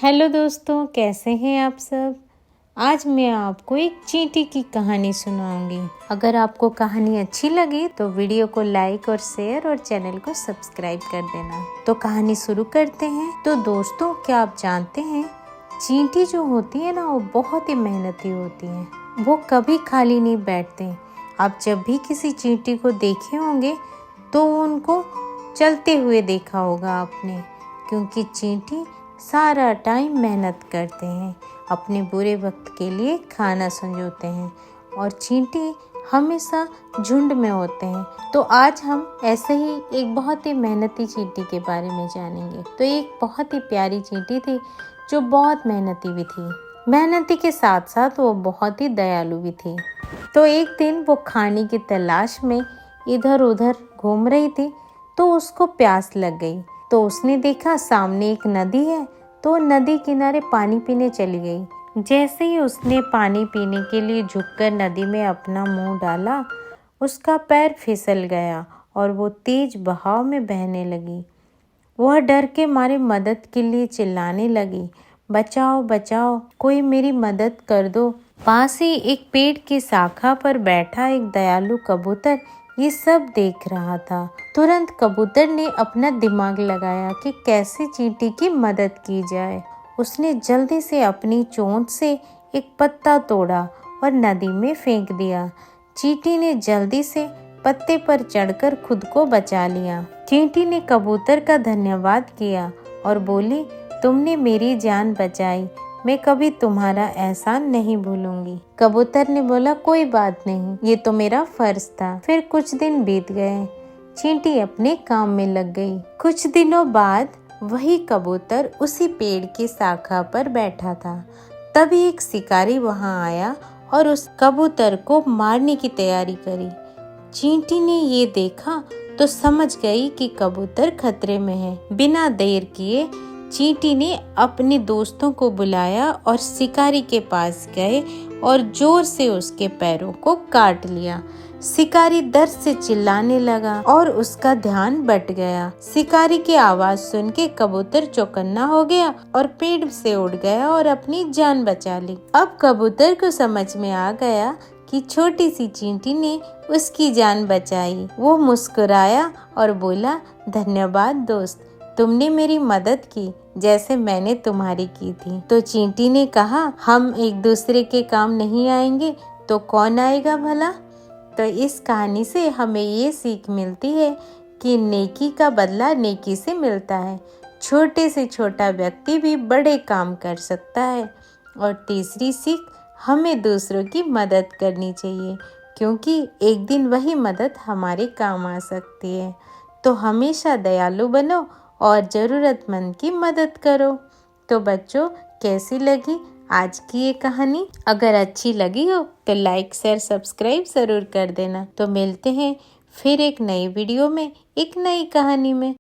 Hello दोस्तों, कैसे हैं आप सब। आज मैं आपको एक चींटी की कहानी सुनाऊंगी। अगर आपको कहानी अच्छी लगी तो वीडियो को लाइक और शेयर और चैनल को सब्सक्राइब कर देना। तो कहानी शुरू करते हैं। तो दोस्तों, क्या आप जानते हैं चींटी जो होती है ना, वो बहुत ही मेहनती होती है। वो कभी खाली नहीं बैठते। आप जब भी किसी चींटी को देखे होंगे तो उनको चलते हुए देखा होगा आपने, क्योंकि चींटी सारा टाइम मेहनत करते हैं, अपने बुरे वक्त के लिए खाना संजोते हैं और चींटी हमेशा झुंड में होते हैं। तो आज हम ऐसे ही एक बहुत ही मेहनती चींटी के बारे में जानेंगे। तो एक बहुत ही प्यारी चींटी थी जो बहुत मेहनती भी थी। मेहनती के साथ साथ वो बहुत ही दयालु भी थी। तो एक दिन वो खाने की तलाश में इधर उधर घूम रही थी तो उसको प्यास लग गई। तो उसने देखा सामने एक नदी है, तो नदी किनारे पानी पीने चली गई। जैसे ही उसने पानी पीने के लिए झुककर नदी में अपना मुंह डाला, उसका पैर फिसल गया और वो तेज बहाव में बहने लगी। वह डर के मारे मदद के लिए चिल्लाने लगी, बचाओ बचाओ, कोई मेरी मदद कर दो। पास ही एक पेड़ की शाखा पर बैठा एक दयालु कबूतर ये सब देख रहा था। तुरंत कबूतर ने अपना दिमाग लगाया कि कैसे चींटी की मदद की जाए। उसने जल्दी से अपनी चोंच से एक पत्ता तोड़ा और नदी में फेंक दिया। चींटी ने जल्दी से पत्ते पर चढ़कर खुद को बचा लिया। चींटी ने कबूतर का धन्यवाद किया और बोली, तुमने मेरी जान बचाई, मैं कभी तुम्हारा एहसान नहीं भूलूंगी। कबूतर ने बोला, कोई बात नहीं, ये तो मेरा फर्ज था। फिर कुछ दिन बीत गए। चींटी अपने काम में लग गई। कुछ दिनों बाद वही कबूतर उसी पेड़ की शाखा पर बैठा था। तभी एक शिकारी वहां आया और उस कबूतर को मारने की तैयारी करी। चींटी ने ये देखा तो समझ गई कि कबूतर खतरे में है। बिना देर किए चींटी ने अपने दोस्तों को बुलाया और शिकारी के पास गए और जोर से उसके पैरों को काट लिया। शिकारी दर्द से चिल्लाने लगा और उसका ध्यान बट गया। शिकारी की आवाज सुन के कबूतर चौकन्ना हो गया और पेड़ से उड़ गया और अपनी जान बचा ली। अब कबूतर को समझ में आ गया कि छोटी सी चींटी ने उसकी जान बचाई। वो मुस्कुराया और बोला, धन्यवाद दोस्त, तुमने मेरी मदद की जैसे मैंने तुम्हारी की थी। तो चींटी ने कहा, हम एक दूसरे के काम नहीं आएंगे तो कौन आएगा भला। तो इस कहानी से हमें ये सीख मिलती है कि नेकी का बदला नेकी से मिलता है। छोटे से छोटा व्यक्ति भी बड़े काम कर सकता है। और तीसरी सीख, हमें दूसरों की मदद करनी चाहिए, क्योंकि एक दिन वही मदद हमारे काम आ सकती है। तो हमेशा दयालु बनो और ज़रूरतमंद की मदद करो। तो बच्चों, कैसी लगी आज की ये कहानी? अगर अच्छी लगी हो तो लाइक शेयर सब्सक्राइब ज़रूर कर देना। तो मिलते हैं फिर एक नई वीडियो में एक नई कहानी में।